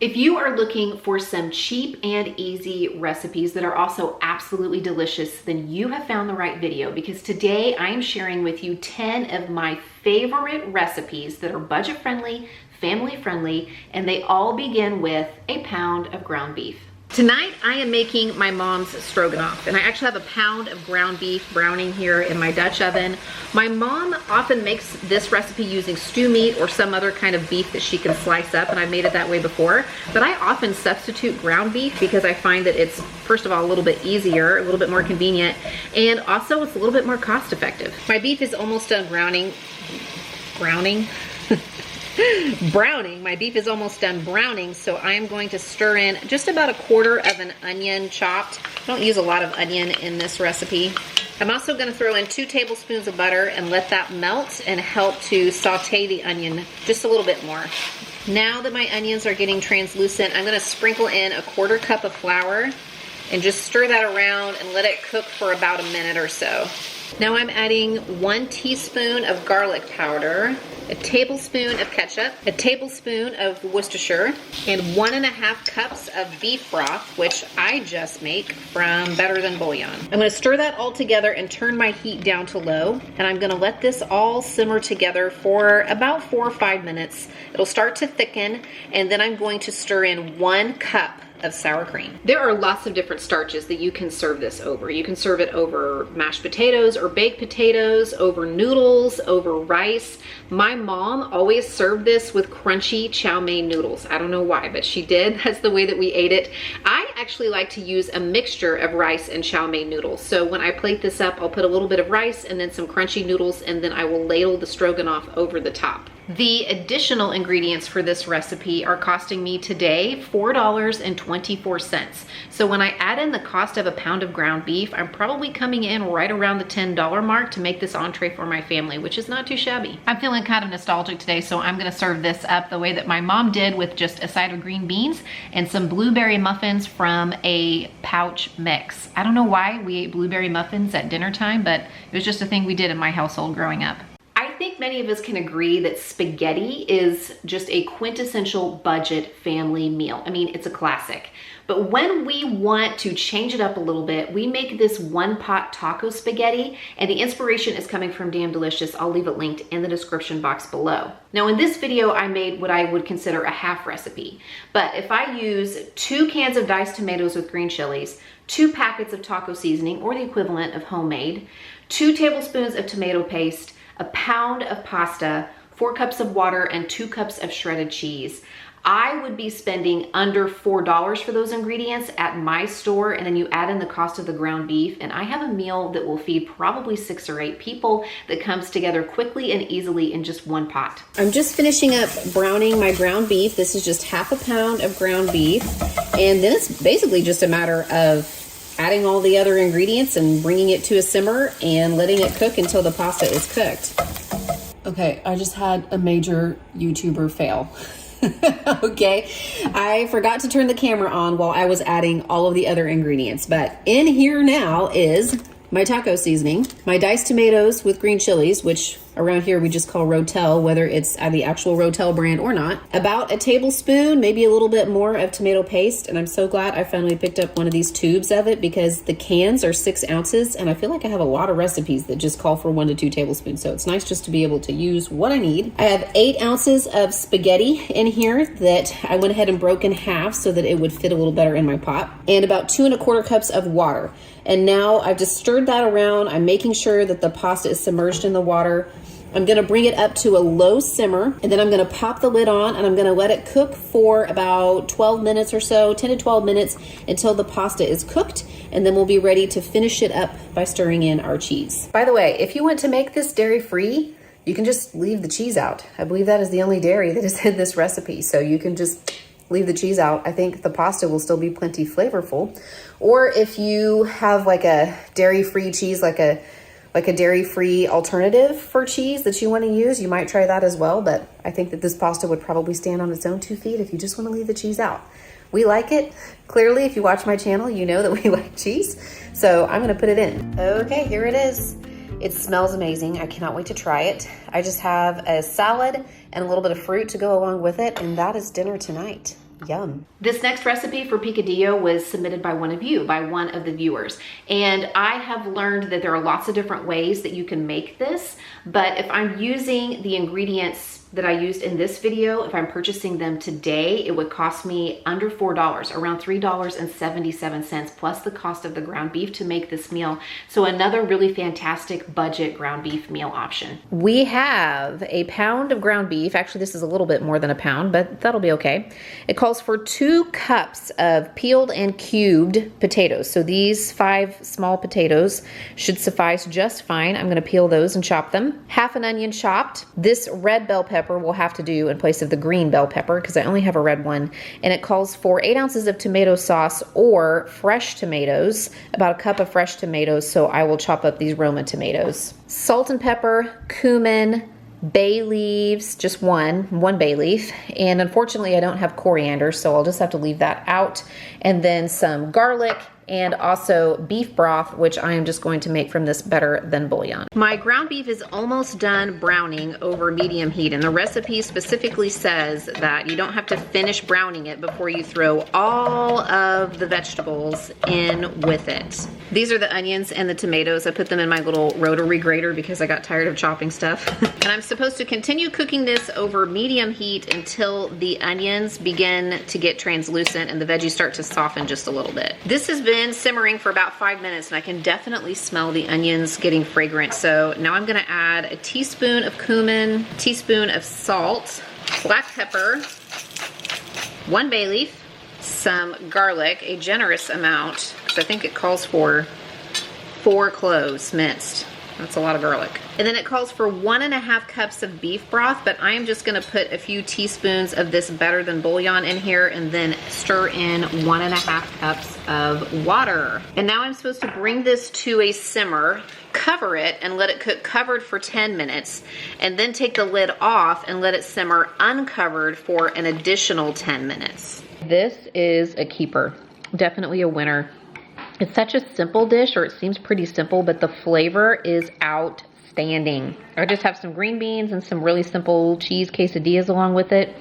If you are looking for some cheap and easy recipes that are also absolutely delicious, then you have found the right video, because today I am sharing with you 10 of my favorite recipes that are budget friendly, family friendly, and they all begin with a pound of ground beef. Tonight I am making my mom's stroganoff, and I actually have a pound of ground beef browning here in my Dutch oven. My mom often makes this recipe using stew meat or some other kind of beef that she can slice up, and I've made it that way before, but I often substitute ground beef because I find that it's, first of all, a little bit easier, a little bit more convenient, and also it's a little bit more cost effective. My beef is almost done browning. My beef is almost done browning, so I am going to stir in just about a quarter of an onion chopped. I don't use a lot of onion in this recipe. I'm also going to throw in 2 tablespoons of butter and let that melt and help to saute the onion just a little bit more. Now that my onions are getting translucent, I'm going to sprinkle in a 1/4 cup of flour and just stir that around and let it cook for about a minute or so. Now I'm adding 1 teaspoon of garlic powder, a tablespoon of ketchup, a tablespoon of Worcestershire, and 1½ cups of beef broth, which I just make from Better Than Bouillon. I'm going to stir that all together and turn my heat down to low, and I'm going to let this all simmer together for about 4 or 5 minutes. It'll start to thicken, and then I'm going to stir in 1 cup of sour cream. There are lots of different starches that you can serve this over. You can serve it over mashed potatoes or baked potatoes, over noodles, over rice. My mom always served this with crunchy chow mein noodles. I don't know why, but she did. That's the way that we ate it. I actually like to use a mixture of rice and chow mein noodles. So when I plate this up, I'll put a little bit of rice and then some crunchy noodles, and then I will ladle the stroganoff over the top. The additional ingredients for this recipe are costing me today $4.24. So when I add in the cost of a pound of ground beef, I'm probably coming in right around the $10 mark to make this entree for my family, which is not too shabby. I'm feeling kind of nostalgic today, so I'm gonna serve this up the way that my mom did, with just a side of green beans and some blueberry muffins from a pouch mix. I don't know why we ate blueberry muffins at dinner time, but it was just a thing we did in my household growing up. I think many of us can agree that spaghetti is just a quintessential budget family meal. I mean, it's a classic. But when we want to change it up a little bit, we make this one-pot taco spaghetti, and the inspiration is coming from Damn Delicious. I'll leave it linked in the description box below. Now in this video, I made what I would consider a half recipe. But if I use 2 cans of diced tomatoes with green chilies, 2 packets of taco seasoning, or the equivalent of homemade, 2 tablespoons of tomato paste, a pound of pasta, 4 cups of water, and 2 cups of shredded cheese, I would be spending under $4 for those ingredients at my store, and then you add in the cost of the ground beef, and I have a meal that will feed probably 6 or 8 people that comes together quickly and easily in just one pot. I'm just finishing up browning my ground beef. This is just ½ a pound of ground beef, and then it's basically just a matter of adding all the other ingredients and bringing it to a simmer and letting it cook until the pasta is cooked. Okay, I just had a major YouTuber fail. Okay, I forgot to turn the camera on while I was adding all of the other ingredients, but in here now is my taco seasoning, my diced tomatoes with green chilies, which around here we just call Rotel, whether it's the actual Rotel brand or not. About a tablespoon, maybe a little bit more, of tomato paste, and I'm so glad I finally picked up one of these tubes of it, because the cans are 6 ounces, and I feel like I have a lot of recipes that just call for 1 to 2 tablespoons, so it's nice just to be able to use what I need. I have 8 ounces of spaghetti in here that I went ahead and broke in half so that it would fit a little better in my pot, and about 2 1/4 cups of water. And now I've just stirred that around. I'm making sure that the pasta is submerged in the water. I'm gonna bring it up to a low simmer, and then I'm gonna pop the lid on, and I'm gonna let it cook for about 12 minutes or so, 10 to 12 minutes, until the pasta is cooked, and then we'll be ready to finish it up by stirring in our cheese. By the way, if you want to make this dairy-free, you can just leave the cheese out. I believe that is the only dairy that is in this recipe, so you can just leave the cheese out. I think the pasta will still be plenty flavorful. Or if you have like a dairy-free cheese, like a dairy-free alternative for cheese that you want to use, you might try that as well. But I think that this pasta would probably stand on its own 2 feet if you just want to leave the cheese out. We like it. Clearly, if you watch my channel, you know that we like cheese. So I'm going to put it in. Okay, here it is. It smells amazing. I cannot wait to try it. I just have a salad and a little bit of fruit to go along with it, and that is dinner tonight. Yum. This next recipe for picadillo was submitted by one of you, by one of the viewers. And I have learned that there are lots of different ways that you can make this, but if I'm using the ingredients that I used in this video, if I'm purchasing them today, it would cost me under $4, around $3.77, plus the cost of the ground beef to make this meal. So another really fantastic budget ground beef meal option. We have a pound of ground beef. Actually, this is a little bit more than a pound, but that'll be okay. It calls for 2 cups of peeled and cubed potatoes. So these 5 small potatoes should suffice just fine. I'm gonna peel those and chop them. Half an onion chopped. This red bell pepper we'll have to do in place of the green bell pepper because I only have a red one. And it calls for 8 ounces of tomato sauce or fresh tomatoes, about a cup of fresh tomatoes. So I will chop up these Roma tomatoes. Salt and pepper, cumin, bay leaves, just one bay leaf. And unfortunately I don't have coriander, so I'll just have to leave that out. And then some garlic, and also beef broth, which I am just going to make from this better than bouillon. My ground beef is almost done browning over medium heat, and the recipe specifically says that you don't have to finish browning it before you throw all of the vegetables in with it. These are the onions and the tomatoes. I put them in my little rotary grater because I got tired of chopping stuff. And I'm supposed to continue cooking this over medium heat until the onions begin to get translucent and the veggies start to soften just a little bit. This has been simmering for about 5 minutes and I can definitely smell the onions getting fragrant. So now I'm gonna add a teaspoon of cumin, a teaspoon of salt, black pepper, 1 bay leaf, some garlic, a generous amount, because I think it calls for 4 cloves minced. That's a lot of garlic. And then it calls for 1.5 cups of beef broth, but I am just gonna put a few teaspoons of this better than bouillon in here and then stir in 1.5 cups of water. And now I'm supposed to bring this to a simmer, cover it and let it cook covered for 10 minutes, and then take the lid off and let it simmer uncovered for an additional 10 minutes. This is a keeper, definitely a winner. It's such a simple dish, or it seems pretty simple, but the flavor is outstanding. I just have some green beans and some really simple cheese quesadillas along with it.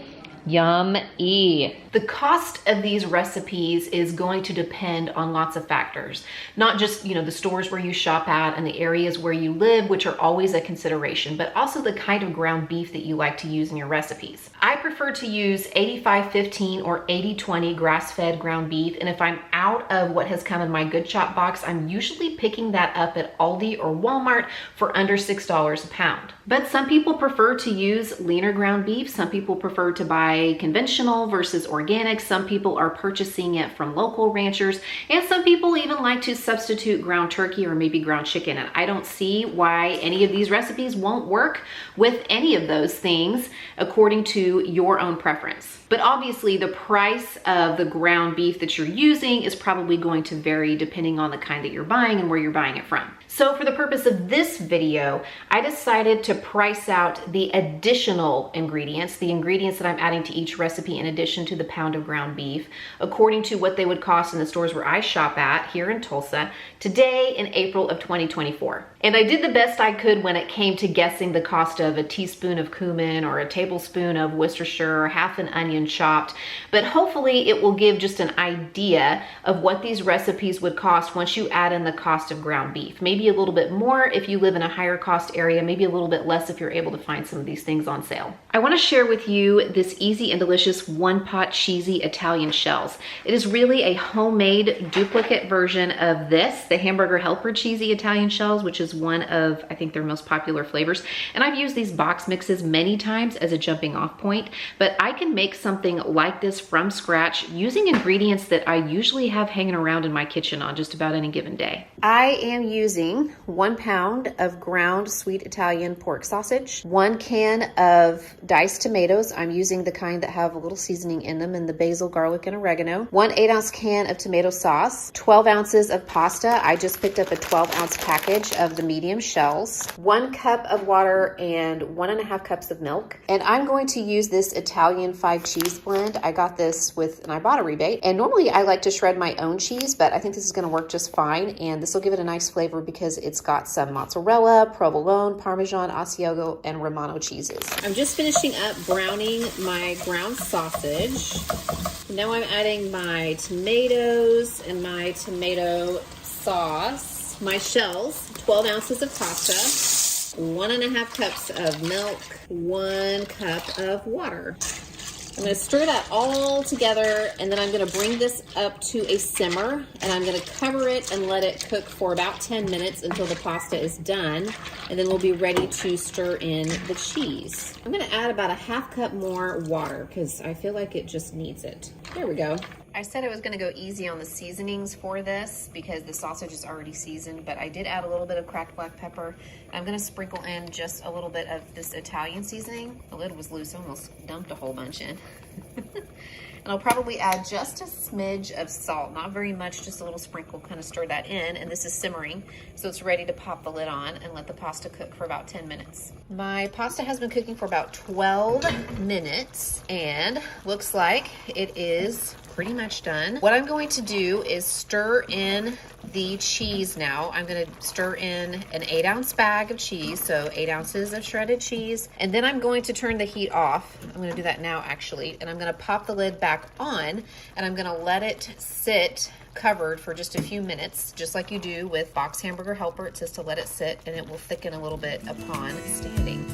Yum-y. The cost of these recipes is going to depend on lots of factors. Not just, the stores where you shop at and the areas where you live, which are always a consideration, but also the kind of ground beef that you like to use in your recipes. I prefer to use 85-15 or 80-20 grass-fed ground beef, and if I'm out of what has come in my Good Chop box, I'm usually picking that up at Aldi or Walmart for under $6 a pound. But some people prefer to use leaner ground beef. Some people prefer to buy conventional versus organic. Some people are purchasing it from local ranchers, and some people even like to substitute ground turkey or maybe ground chicken. And I don't see why any of these recipes won't work with any of those things according to your own preference. But obviously the price of the ground beef that you're using is probably going to vary depending on the kind that you're buying and where you're buying it from. So for the purpose of this video, I decided to price out the additional ingredients, the ingredients that I'm adding to each recipe in addition to the pound of ground beef, according to what they would cost in the stores where I shop at here in Tulsa today in April of 2024. And I did the best I could when it came to guessing the cost of a teaspoon of cumin or a tablespoon of Worcestershire or half an onion chopped, but hopefully it will give just an idea of what these recipes would cost once you add in the cost of ground beef. Maybe a little bit more if you live in a higher cost area, maybe a little bit less if you're able to find some of these things on sale. I want to share with you this easy and delicious one-pot cheesy Italian shells. It is really a homemade duplicate version of this, the Hamburger Helper cheesy Italian shells, which is one of, I think, their most popular flavors. And I've used these box mixes many times as a jumping off point, but I can make something like this from scratch using ingredients that I usually have hanging around in my kitchen on just about any given day. I am using 1 pound of ground sweet Italian pork sausage, 1 can of diced tomatoes. I'm using the kind that have a little seasoning in them and the basil, garlic, and oregano, 1 8-ounce can of tomato sauce, 12 ounces of pasta. I just picked up a 12-ounce package of the medium shells, 1 cup of water, and 1.5 cups of milk. And I'm going to use this Italian 5 cheese blend. I got this with an Ibotta rebate, and normally I like to shred my own cheese, but I think this is going to work just fine, and this will give it a nice flavor because it's got some mozzarella, provolone, Parmesan, Asiago, and Romano cheeses. I'm just finishing up browning my my ground sausage. Now I'm adding my tomatoes and my tomato sauce. My shells, 12 ounces of pasta, 1.5 cups of milk, 1 cup of water. I'm going to stir that all together, and then I'm going to bring this up to a simmer, and I'm going to cover it and let it cook for about 10 minutes until the pasta is done, and then we'll be ready to stir in the cheese. I'm going to add about 1/2 cup more water because I feel like it just needs it. There we go. I said I was going to go easy on the seasonings for this because the sausage is already seasoned, but I did add a little bit of cracked black pepper. I'm going to sprinkle in just a little bit of this Italian seasoning. The lid was loose, I almost dumped a whole bunch in. And I'll probably add just a smidge of salt, not very much, just a little sprinkle, kind of stir that in, and this is simmering, so it's ready to pop the lid on and let the pasta cook for about 10 minutes. My pasta has been cooking for about 12 minutes, and looks like it is pretty much done. What I'm going to do is stir in the cheese now. I'm gonna stir in an 8-ounce bag of cheese, so 8 ounces of shredded cheese, and then I'm going to turn the heat off. I'm gonna do that now actually, and I'm gonna pop the lid back on, and I'm gonna let it sit covered for just a few minutes, just like you do with box hamburger helper. It says to let it sit, and it will thicken a little bit upon standing.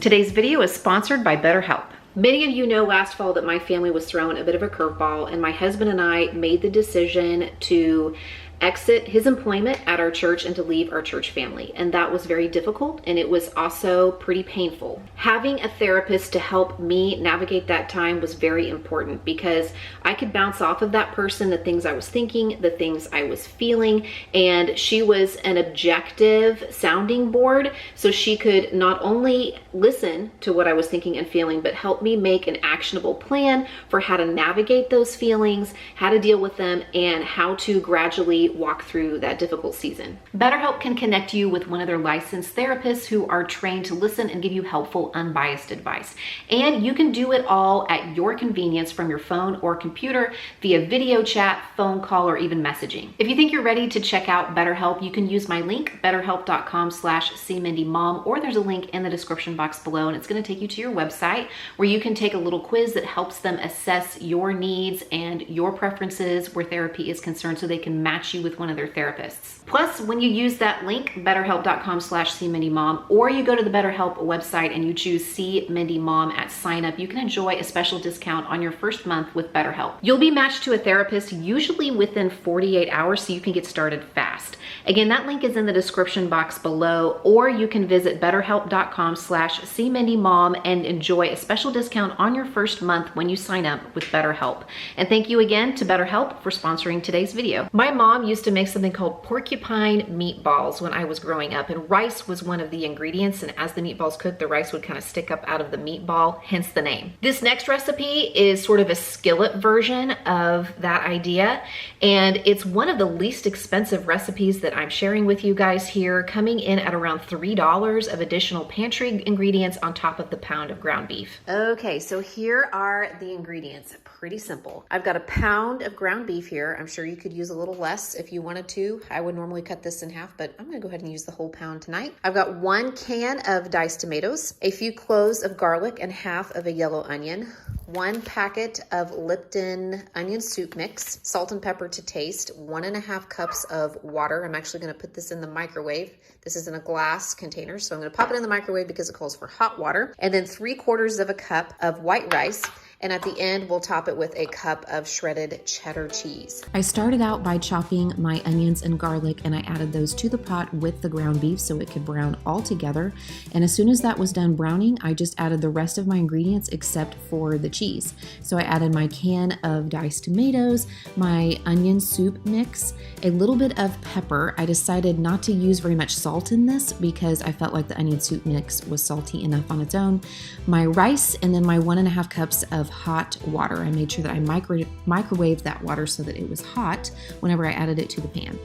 Today's video is sponsored by BetterHelp. Many of you know last fall that my family was thrown a bit of a curveball, and my husband and I made the decision to exit his employment at our church and to leave our church family. And that was very difficult, and it was also pretty painful. Having a therapist to help me navigate that time was very important because I could bounce off of that person the things I was thinking, the things I was feeling, and she was an objective sounding board, so she could not only listen to what I was thinking and feeling, but help me make an actionable plan for how to navigate those feelings, how to deal with them, and how to gradually walk through that difficult season. BetterHelp can connect you with one of their licensed therapists who are trained to listen and give you helpful, unbiased advice. And you can do it all at your convenience from your phone or computer via video chat, phone call, or even messaging. If you think you're ready to check out BetterHelp, you can use my link, betterhelp.com/cmindymom, or there's a link in the description box below, and it's going to take you to your website where you can take a little quiz that helps them assess your needs and your preferences where therapy is concerned, so they can match you with one of their therapists. Plus, when you use that link, betterhelp.com/cmindymom, or you go to the BetterHelp website and you choose See Mindy Mom at sign up, you can enjoy a special discount on your first month with BetterHelp. You'll be matched to a therapist usually within 48 hours, so you can get started fast. Again, that link is in the description box below, or you can visit betterhelp.com/cmindymom and enjoy a special discount on your first month when you sign up with BetterHelp. And thank you again to BetterHelp for sponsoring today's video. My mom used to make something called Porcupine meatballs when I was growing up, and rice was one of the ingredients, and as the meatballs cooked, the rice would kind of stick up out of the meatball, hence the name. This next recipe is sort of a skillet version of that idea, and it's one of the least expensive recipes that I'm sharing with you guys here, coming in at around $3 of additional pantry ingredients on top of the pound of ground beef. Okay, so here are the ingredients. Pretty simple. I've got a pound of ground beef here. I'm sure you could use a little less if you wanted to. I would normally cut this in half, but I'm gonna go ahead and use the whole pound tonight. I've got 1 can of diced tomatoes, a few cloves of garlic, and half of a yellow onion, 1 packet of Lipton onion soup mix, salt and pepper to taste, 1.5 cups of water. I'm actually gonna put this in the microwave. This is in a glass container, so I'm gonna pop it in the microwave because it calls for hot water. And then 3/4 of a cup of white rice. And at the end, we'll top it with a cup of shredded cheddar cheese. I started out by chopping my onions and garlic, and I added those to the pot with the ground beef so it could brown all together. And as soon as that was done browning, I just added the rest of my ingredients except for the cheese. So I added my can of diced tomatoes, my onion soup mix, a little bit of pepper. I decided not to use very much salt in this because I felt like the onion soup mix was salty enough on its own. My rice, and then my 1.5 cups of hot water. I made sure that I microwaved that water so that it was hot whenever I added it to the pan.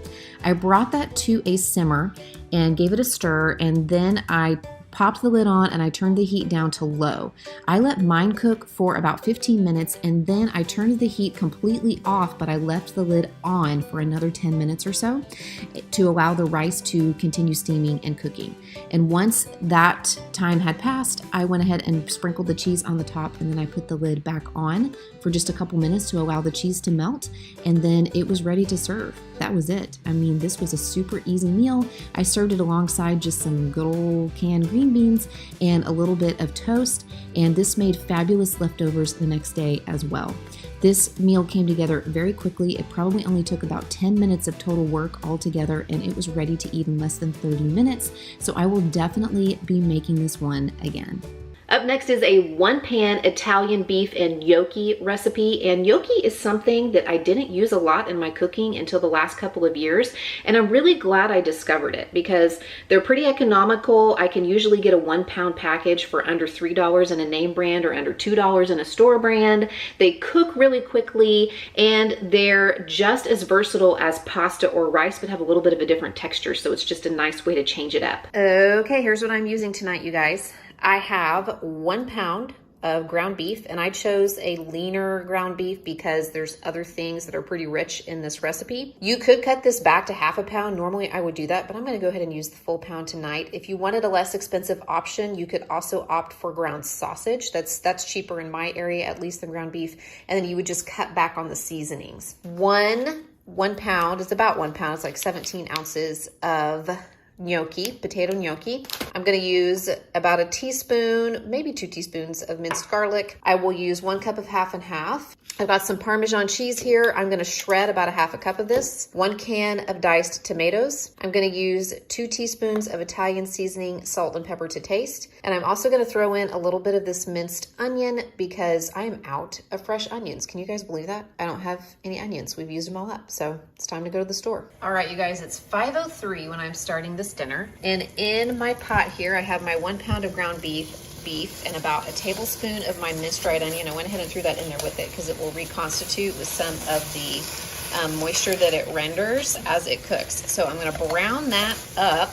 I brought that to a simmer and gave it a stir, and then I popped the lid on, and I turned the heat down to low. I let mine cook for about 15 minutes, and then I turned the heat completely off, but I left the lid on for another 10 minutes or so to allow the rice to continue steaming and cooking. And once that time had passed, I went ahead and sprinkled the cheese on the top, and then I put the lid back on for just a couple minutes to allow the cheese to melt, and then it was ready to serve. That was it. I mean, this was a super easy meal. I served it alongside just some good old canned green beans and a little bit of toast, and this made fabulous leftovers the next day as well. This meal came together very quickly. It probably only took about 10 minutes of total work altogether, and it was ready to eat in less than 30 minutes, so I will definitely be making this one again. Up next is a one-pan Italian beef and gnocchi recipe, and gnocchi is something that I didn't use a lot in my cooking until the last couple of years, and I'm really glad I discovered it because they're pretty economical. I can usually get a 1-pound package for under $3 in a name brand or under $2 in a store brand. They cook really quickly, and they're just as versatile as pasta or rice, but have a little bit of a different texture, so it's just a nice way to change it up. Okay, here's what I'm using tonight, you guys. I have 1 pound of ground beef, and I chose a leaner ground beef because there's other things that are pretty rich in this recipe. You could cut this back to half a pound. Normally I would do that, but I'm gonna go ahead and use the full pound tonight. If you wanted a less expensive option, you could also opt for ground sausage. That's cheaper in my area, at least, than ground beef. And then you would just cut back on the seasonings. One pound, it's about 1 pound, it's like 17 ounces of gnocchi, potato gnocchi. I'm going to use about a teaspoon, maybe 2 teaspoons of minced garlic. I will use 1 cup of half and half. I've got some Parmesan cheese here. I'm going to shred about a half a cup of this. 1 can of diced tomatoes. I'm going to use 2 teaspoons of Italian seasoning, salt and pepper to taste. And I'm also going to throw in a little bit of this minced onion because I am out of fresh onions. Can you guys believe that? I don't have any onions. We've used them all up. So it's time to go to the store. All right, you guys, it's 5:03 when I'm starting this dinner. And in my pot here, I have my 1 pound of ground beef and about a tablespoon of my minced dried onion. I went ahead and threw that in there with it because it will reconstitute with some of the moisture that it renders as it cooks. So I'm going to brown that up,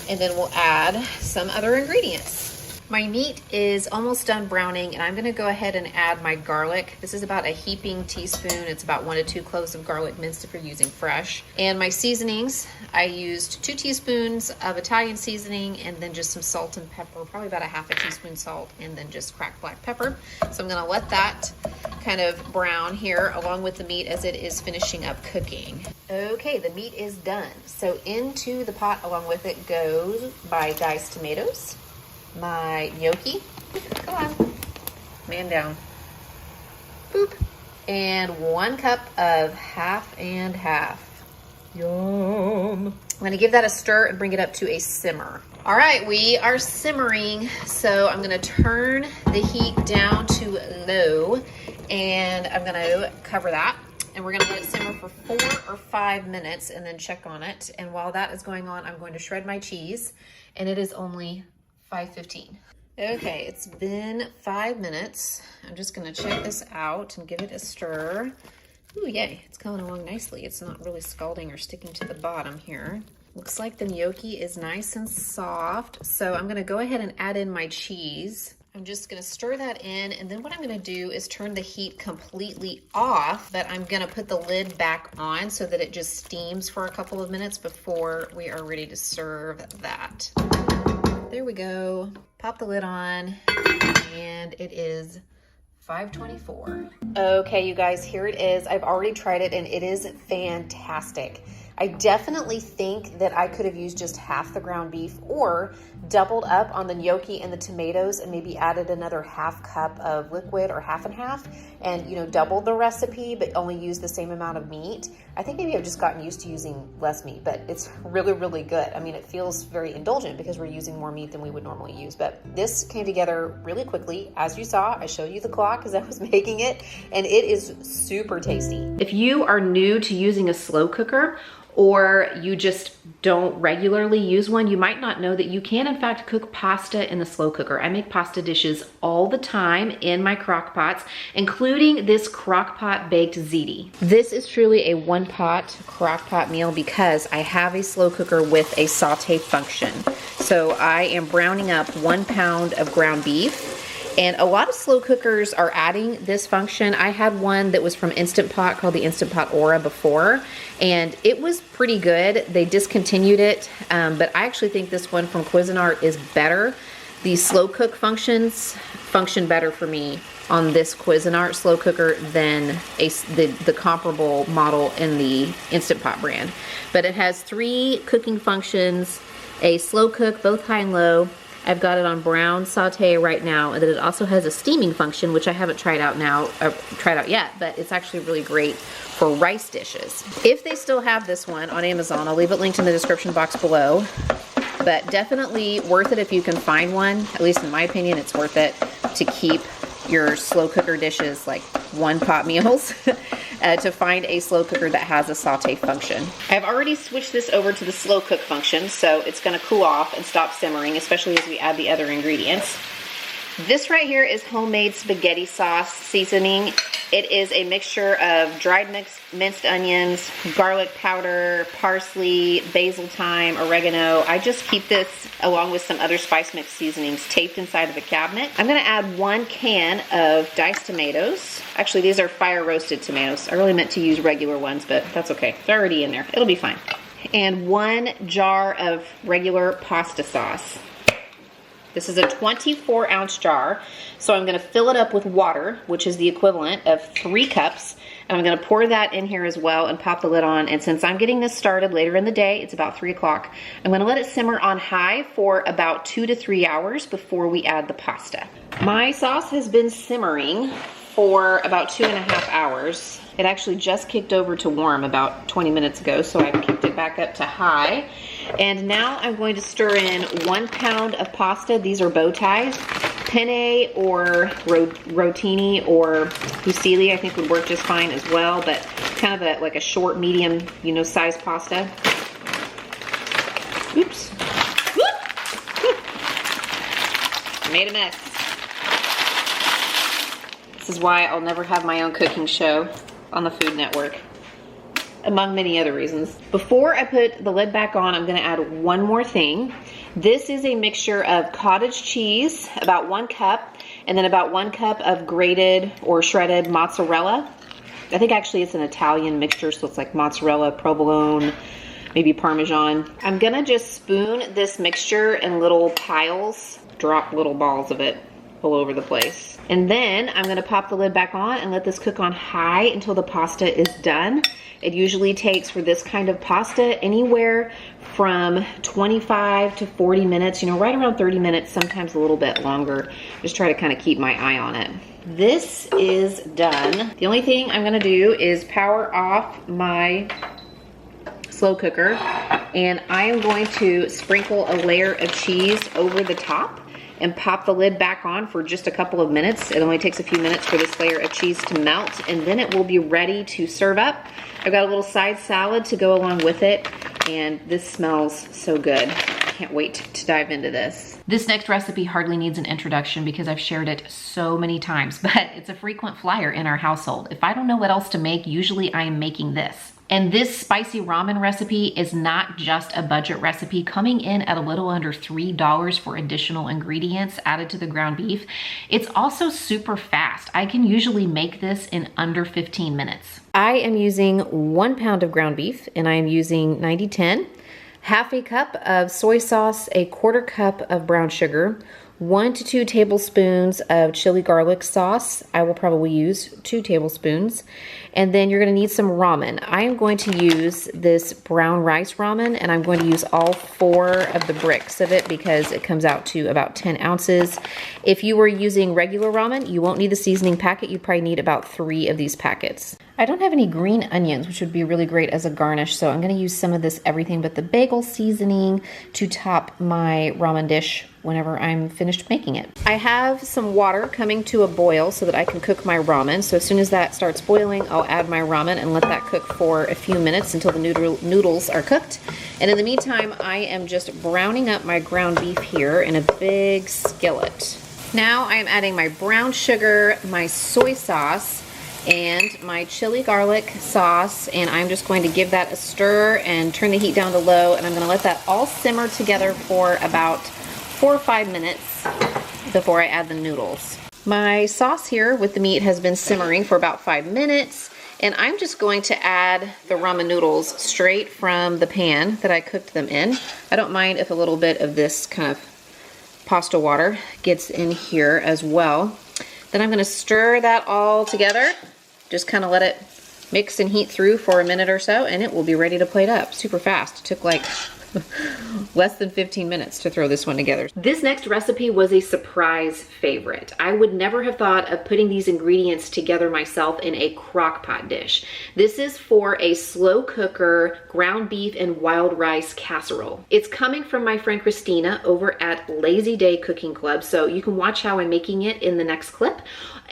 and then we'll add some other ingredients. My meat is almost done browning, and I'm going to go ahead and add my garlic. This is about a heaping teaspoon. It's about 1 to 2 cloves of garlic minced if you're using fresh. And my seasonings, I used 2 teaspoons of Italian seasoning and then just some salt and pepper, probably about a half a teaspoon salt, and then just cracked black pepper. So I'm going to let that kind of brown here along with the meat as it is finishing up cooking. Okay, the meat is done. So into the pot along with it goes my diced tomatoes, my gnocchi, come on, man down, boop, and 1 cup of half and half. Yum. I'm gonna give that a stir and bring it up to a simmer. All right, we are simmering, so I'm gonna turn the heat down to low, and I'm gonna cover that, and we're gonna let it simmer for 4 or 5 minutes and then check on it. And while that is going on, I'm going to shred my cheese, and it is only 5:15. Okay, it's been 5 minutes. I'm just gonna check this out and give it a stir. Ooh, yay, it's coming along nicely. It's not really scalding or sticking to the bottom here. Looks like the gnocchi is nice and soft. So I'm gonna go ahead and add in my cheese. I'm just gonna stir that in, and then what I'm gonna do is turn the heat completely off, but I'm gonna put the lid back on so that it just steams for a couple of minutes before we are ready to serve that. There we go. Pop the lid on, and it is 5:24. Okay, you guys, here it is. I've already tried it, and it is fantastic. I definitely think that I could have used just half the ground beef or doubled up on the gnocchi and the tomatoes and maybe added another half cup of liquid or half and half and, you know, doubled the recipe but only used the same amount of meat. I think maybe I've just gotten used to using less meat, but it's really, really good. I mean, it feels very indulgent because we're using more meat than we would normally use, but this came together really quickly. As you saw, I showed you the clock as I was making it, and it is super tasty. If you are new to using a slow cooker, or you just don't regularly use one, you might not know that you can in fact cook pasta in the slow cooker. I make pasta dishes all the time in my crock pots, including this crock pot baked ziti. This is truly a one pot crock pot meal because I have a slow cooker with a saute function. So I am browning up 1 pound of ground beef. And a lot of slow cookers are adding this function. I had one that was from Instant Pot called the Instant Pot Aura before, and it was pretty good. They discontinued it, but I actually think this one from Cuisinart is better. The slow cook functions function better for me on this Cuisinart slow cooker than the comparable model in the Instant Pot brand. But it has 3 cooking functions, a slow cook, both high and low. I've got it on brown saute right now, and then it also has a steaming function, which I haven't tried out yet, but it's actually really great for rice dishes. If they still have this one on Amazon, I'll leave it linked in the description box below, but definitely worth it if you can find one. At least in my opinion, it's worth it to keep your slow cooker dishes like one pot meals to find a slow cooker that has a saute function. I've already switched this over to the slow cook function, so it's gonna cool off and stop simmering, especially as we add the other ingredients. This right here is homemade spaghetti sauce seasoning. It is a mixture of dried minced onions, garlic powder, parsley, basil thyme, oregano. I just keep this along with some other spice mix seasonings taped inside of a cabinet. I'm gonna add 1 can of diced tomatoes. Actually, these are fire roasted tomatoes. I really meant to use regular ones, but that's okay. They're already in there. It'll be fine. And 1 jar of regular pasta sauce. This is a 24-ounce jar, so I'm gonna fill it up with water, which is the equivalent of 3 cups. And I'm gonna pour that in here as well and pop the lid on. And since I'm getting this started later in the day, it's about 3 o'clock, I'm gonna let it simmer on high for about 2 to 3 hours before we add the pasta. My sauce has been simmering for about 2.5 hours. It actually just kicked over to warm about 20 minutes ago, so I've kicked it back up to high. And now I'm going to stir in 1 pound of pasta. These are bow ties. Penne or rotini or fusilli I think would work just fine as well, but kind of like a short, medium, size pasta. Oops. I made a mess. This is why I'll never have my own cooking show on the Food Network, among many other reasons. Before I put the lid back on, I'm gonna add one more thing. This is a mixture of cottage cheese, about 1 cup, and then about 1 cup of grated or shredded mozzarella. I think actually it's an Italian mixture, so it's like mozzarella, provolone, maybe Parmesan. I'm gonna just spoon this mixture in little piles, drop little balls of it all over the place. And then I'm gonna pop the lid back on and let this cook on high until the pasta is done. It usually takes, for this kind of pasta, anywhere from 25 to 40 minutes, right around 30 minutes, sometimes a little bit longer. Just try to kind of keep my eye on it. This is done. The only thing I'm gonna do is power off my slow cooker, and I am going to sprinkle a layer of cheese over the top and pop the lid back on for just a couple of minutes. It only takes a few minutes for this layer of cheese to melt, and then it will be ready to serve up. I've got a little side salad to go along with it, and this smells so good. I can't wait to dive into this. This next recipe hardly needs an introduction because I've shared it so many times, but it's a frequent flyer in our household. If I don't know what else to make, usually I am making this. And this spicy ramen recipe is not just a budget recipe, coming in at a little under $3 for additional ingredients added to the ground beef. It's also super fast. I can usually make this in under 15 minutes. I am using 1 pound of ground beef, and I am using 90-10, half a cup of soy sauce, a 1/4 cup of brown sugar, 1 to 2 tablespoons of chili garlic sauce. I will probably use 2 tablespoons. And then you're gonna need some ramen. I am going to use this brown rice ramen, and I'm going to use all 4 of the bricks of it because it comes out to about 10 ounces. If you were using regular ramen, you won't need the seasoning packet. You probably need about 3 of these packets. I don't have any green onions, which would be really great as a garnish, so I'm gonna use some of this everything but the bagel seasoning to top my ramen dish whenever I'm finished making it. I have some water coming to a boil so that I can cook my ramen. So as soon as that starts boiling, I'll add my ramen and let that cook for a few minutes until the noodles are cooked. And in the meantime, I am just browning up my ground beef here in a big skillet. Now I am adding my brown sugar, my soy sauce, and my chili garlic sauce, and I'm just going to give that a stir and turn the heat down to low, and I'm going to let that all simmer together for about 4 or 5 minutes before I add the noodles. My sauce here with the meat has been simmering for about 5 minutes, and I'm just going to add the ramen noodles straight from the pan that I cooked them in. I don't mind if a little bit of this kind of pasta water gets in here as well. Then I'm going to stir that all together. Just kind of let it mix and heat through for a minute or so, and it will be ready to plate up super fast. It took like less than 15 minutes to throw this one together. This next recipe was a surprise favorite. I would never have thought of putting these ingredients together myself in a crock pot dish. This is for a slow cooker ground beef and wild rice casserole. It's coming from my friend Christina over at Lazy Day Cooking Club, so you can watch how I'm making it in the next clip.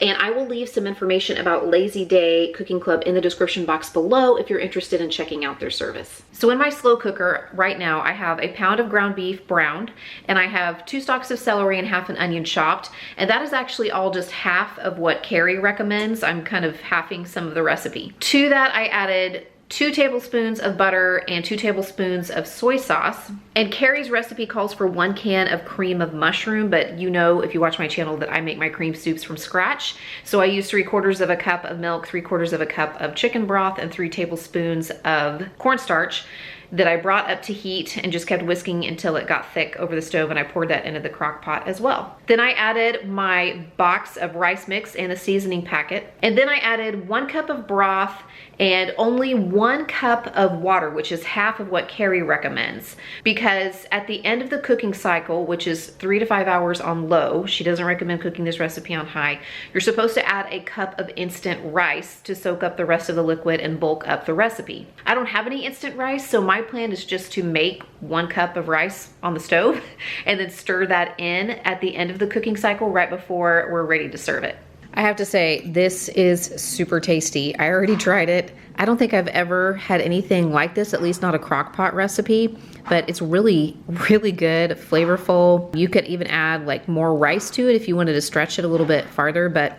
And I will leave some information about Lazy Day Cooking Club in the description box below if you're interested in checking out their service. So in my slow cooker right now, I have a pound of ground beef browned, and I have 2 stalks of celery and half an onion chopped. And that is actually all just half of what Carrie recommends. I'm kind of halving some of the recipe. To that, I added 2 tablespoons of butter and 2 tablespoons of soy sauce. And Carrie's recipe calls for 1 can of cream of mushroom, but you know, if you watch my channel, that I make my cream soups from scratch. So I use 3/4 of a cup of milk, 3/4 of a cup of chicken broth, and 3 tablespoons of cornstarch that I brought up to heat and just kept whisking until it got thick over the stove, and I poured that into the crock pot as well. Then I added my box of rice mix and a seasoning packet. And then I added 1 cup of broth and only 1 cup of water, which is half of what Carrie recommends. Because at the end of the cooking cycle, which is 3 to 5 hours on low, she doesn't recommend cooking this recipe on high, you're supposed to add a cup of instant rice to soak up the rest of the liquid and bulk up the recipe. I don't have any instant rice, so my plan is just to make 1 cup of rice on the stove and then stir that in at the end of the cooking cycle right before we're ready to serve it. I have to say, this is super tasty. I already tried it. I don't think I've ever had anything like this, at least not a crock pot recipe, but it's really, really good, flavorful. You could even add like more rice to it if you wanted to stretch it a little bit farther, but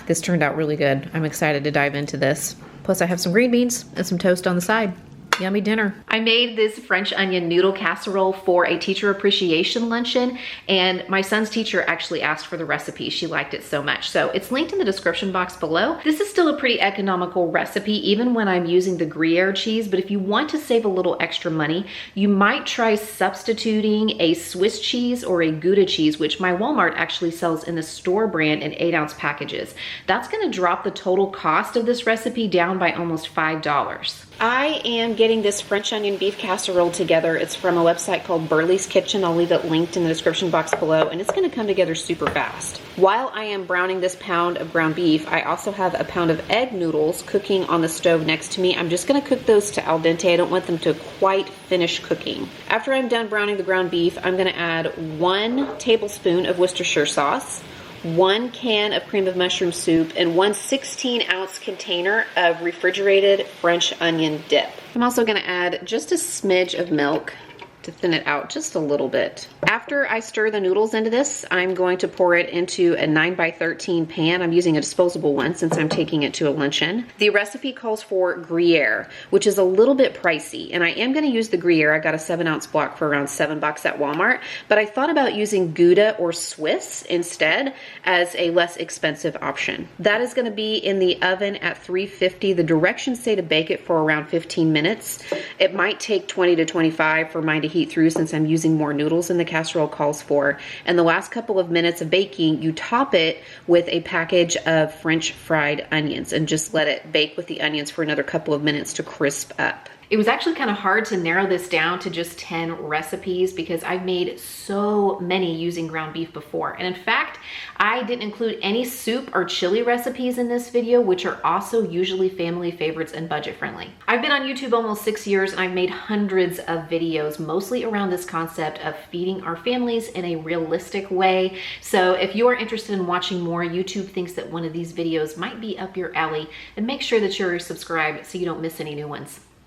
this turned out really good. I'm excited to dive into this. Plus I have some green beans and some toast on the side. Yummy dinner. I made this French onion noodle casserole for a teacher appreciation luncheon, and my son's teacher actually asked for the recipe. She liked it so much. So it's linked in the description box below. This is still a pretty economical recipe, even when I'm using the Gruyere cheese, but if you want to save a little extra money, you might try substituting a Swiss cheese or a Gouda cheese, which my Walmart actually sells in the store brand in 8-ounce packages. That's gonna drop the total cost of this recipe down by almost $5. I am getting this French onion beef casserole together. It's from a website called Burley's Kitchen. I'll leave it linked in the description box below, and it's gonna come together super fast. While I am browning this pound of ground beef, I also have a pound of egg noodles cooking on the stove next to me. I'm just gonna cook those to al dente. I don't want them to quite finish cooking. After I'm done browning the ground beef, I'm gonna add 1 tablespoon of Worcestershire sauce, 1 can of cream of mushroom soup, and 1 16-ounce container of refrigerated French onion dip. I'm also gonna add just a smidge of milk to thin it out just a little bit. After I stir the noodles into this, I'm going to pour it into a 9x13 pan. I'm using a disposable one since I'm taking it to a luncheon. The recipe calls for Gruyere, which is a little bit pricey, and I am gonna use the Gruyere. I got a 7-ounce block for around $7 at Walmart, but I thought about using Gouda or Swiss instead as a less expensive option. That is gonna be in the oven at 350. The directions say to bake it for around 15 minutes. It might take 20 to 25 for mine to heat through since I'm using more noodles than the casserole calls for. And the last couple of minutes of baking, you top it with a package of French fried onions and just let it bake with the onions for another couple of minutes to crisp up. It was actually kind of hard to narrow this down to just 10 recipes because I've made so many using ground beef before. And in fact, I didn't include any soup or chili recipes in this video, which are also usually family favorites and budget friendly. I've been on YouTube almost 6 years and I've made hundreds of videos, mostly around this concept of feeding our families in a realistic way. So if you are interested in watching more, YouTube thinks that one of these videos might be up your alley, and make sure that you're subscribed so you don't miss any new ones.